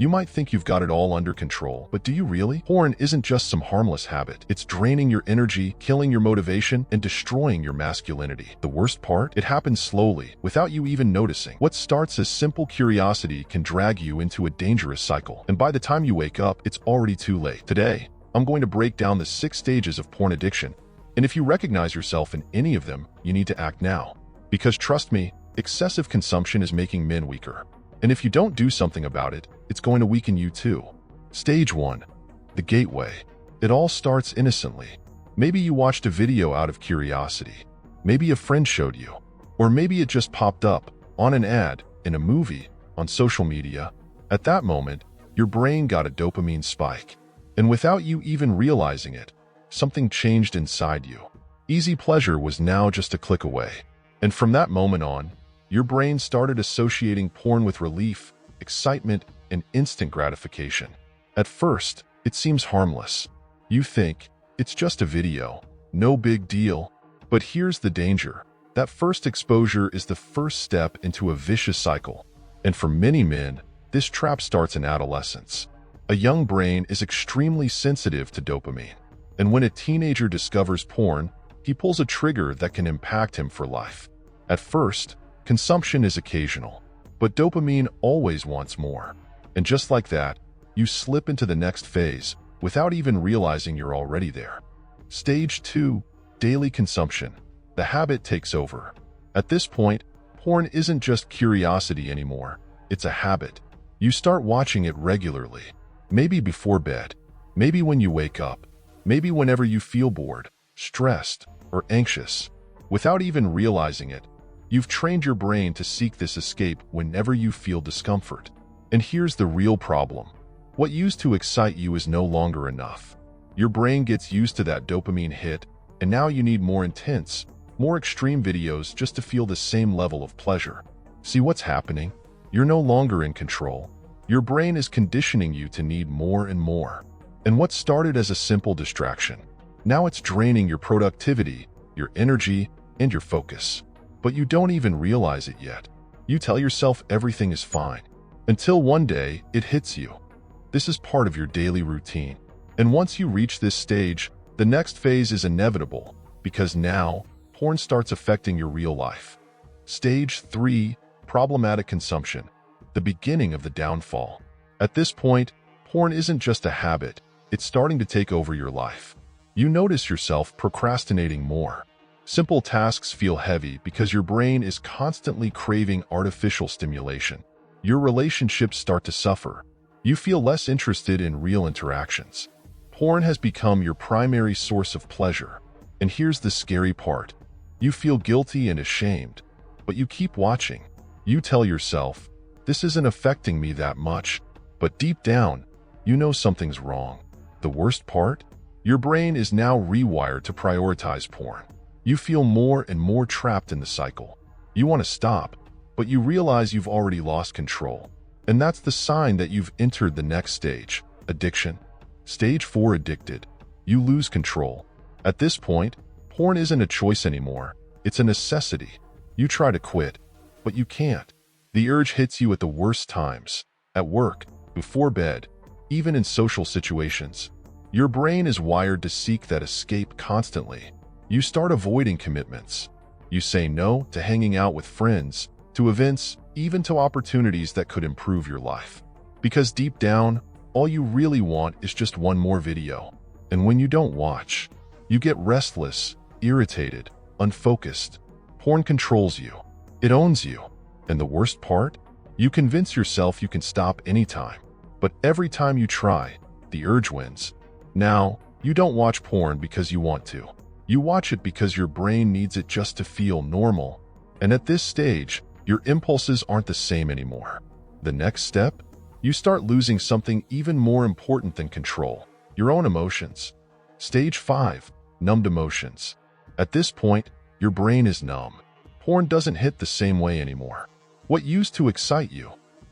You might think you've got it all under control, but do you really? Porn isn't just some harmless habit. It's draining your energy, killing your motivation, and destroying your masculinity. The worst part? It happens slowly, without you even noticing. What starts as simple curiosity can drag you into a dangerous cycle, and by the time you wake up, it's already too late. Today, I'm going to break down the 6 stages of porn addiction, and if you recognize yourself in any of them, you need to act now. Because trust me, excessive consumption is making men weaker. And if you don't do something about it, it's going to weaken you too. Stage 1. The gateway. It all starts innocently. Maybe you watched a video out of curiosity. Maybe a friend showed you. Or maybe it just popped up on an ad, in a movie, on social media. At that moment, your brain got a dopamine spike. And without you even realizing it, something changed inside you. Easy pleasure was now just a click away. And from that moment on, your brain started associating porn with relief, excitement, and instant gratification. At first, it seems harmless. You think, it's just a video, no big deal. But here's the danger. That first exposure is the first step into a vicious cycle. And for many men, this trap starts in adolescence. A young brain is extremely sensitive to dopamine. And when a teenager discovers porn, he pulls a trigger that can impact him for life. At first, consumption is occasional, but dopamine always wants more. And just like that, you slip into the next phase without even realizing you're already there. Stage 2. Daily consumption. The habit takes over. At this point, porn isn't just curiosity anymore. It's a habit. You start watching it regularly. Maybe before bed. Maybe when you wake up. Maybe whenever you feel bored, stressed, or anxious. Without even realizing it, you've trained your brain to seek this escape whenever you feel discomfort. And here's the real problem. What used to excite you is no longer enough. Your brain gets used to that dopamine hit, and now you need more intense, more extreme videos just to feel the same level of pleasure. See what's happening? You're no longer in control. Your brain is conditioning you to need more and more. And what started as a simple distraction, now it's draining your productivity, your energy, and your focus. But you don't even realize it yet. You tell yourself everything is fine, until one day it hits you. This is part of your daily routine. And once you reach this stage, the next phase is inevitable, because now, porn starts affecting your real life. Stage 3. Problematic consumption. The beginning of the downfall. At this point, porn isn't just a habit, it's starting to take over your life. You notice yourself procrastinating more. Simple tasks feel heavy because your brain is constantly craving artificial stimulation. Your relationships start to suffer. You feel less interested in real interactions. Porn has become your primary source of pleasure. And here's the scary part. You feel guilty and ashamed, but you keep watching. You tell yourself, this isn't affecting me that much, but deep down, you know something's wrong. The worst part? Your brain is now rewired to prioritize porn. You feel more and more trapped in the cycle. You want to stop, but you realize you've already lost control. And that's the sign that you've entered the next stage, addiction. Stage 4. Addicted. You lose control. At this point, porn isn't a choice anymore. It's a necessity. You try to quit, but you can't. The urge hits you at the worst times, at work, before bed, even in social situations. Your brain is wired to seek that escape constantly. You start avoiding commitments. You say no to hanging out with friends, to events, even to opportunities that could improve your life. Because deep down, all you really want is just one more video. And when you don't watch, you get restless, irritated, unfocused. Porn controls you. It owns you. And the worst part? You convince yourself you can stop anytime. But every time you try, the urge wins. Now, you don't watch porn because you want to. You watch it because your brain needs it just to feel normal. And at this stage, your impulses aren't the same anymore. The next step? You start losing something even more important than control, your own emotions. Stage 5. Numbed emotions. At this point, your brain is numb. Porn doesn't hit the same way anymore. What used to excite you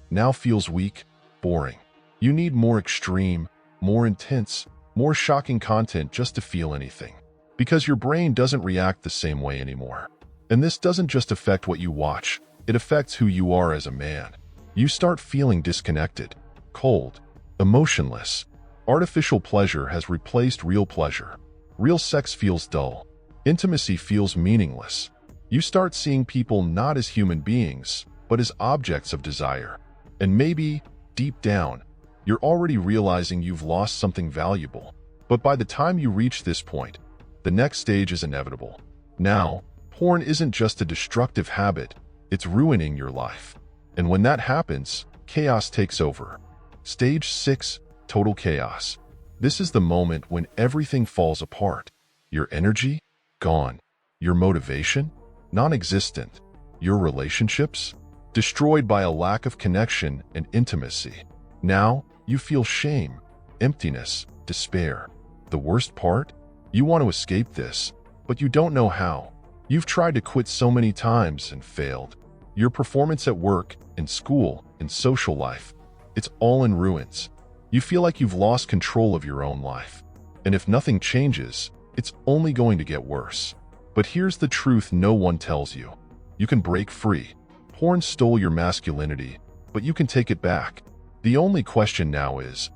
now feels weak, boring. You need more extreme, more intense, more shocking content just to feel anything. Because your brain doesn't react the same way anymore. And this doesn't just affect what you watch, it affects who you are as a man. You start feeling disconnected. cold, emotionless. Artificial pleasure has replaced real pleasure. Real sex feels dull. Intimacy feels meaningless. You start seeing people not as human beings, but as objects of desire. And maybe, deep down, you're already realizing you've lost something valuable. But by the time you reach this point, the next stage is inevitable. Now, porn isn't just a destructive habit, it's ruining your life. And when that happens, chaos takes over. Stage 6, total chaos. This is the moment when everything falls apart. Your energy? Gone. Your motivation? Non-existent. Your relationships? Destroyed by a lack of connection and intimacy. Now, you feel shame, emptiness, despair. The worst part? You want to escape this, but you don't know how. You've tried to quit so many times and failed. Your performance at work, in school, in social life, it's all in ruins. You feel like you've lost control of your own life. And if nothing changes, it's only going to get worse. But here's the truth no one tells you. You can break free. Porn stole your masculinity, but you can take it back. The only question now is,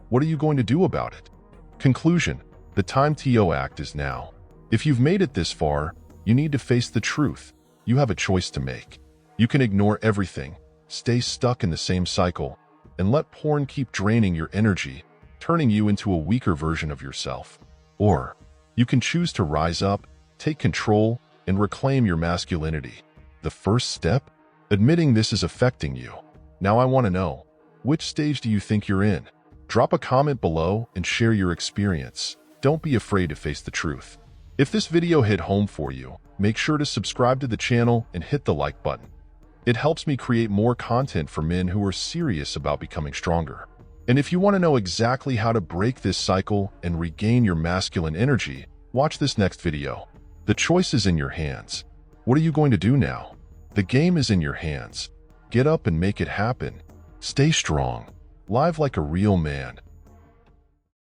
what are you going to do about it? Conclusion: the time to act is now. If you've made it this far, you need to face the truth. You have a choice to make. You can ignore everything, stay stuck in the same cycle, and let porn keep draining your energy, turning you into a weaker version of yourself. Or, you can choose to rise up, take control, and reclaim your masculinity. The first step? Admitting this is affecting you. Now I want to know, which stage do you think you're in? Drop a comment below and share your experience. Don't be afraid to face the truth. If this video hit home for you, make sure to subscribe to the channel and hit the like button. It helps me create more content for men who are serious about becoming stronger. And if you want to know exactly how to break this cycle and regain your masculine energy, watch this next video. The choice is in your hands. What are you going to do now? The game is in your hands. Get up and make it happen. Stay strong. Live like a real man.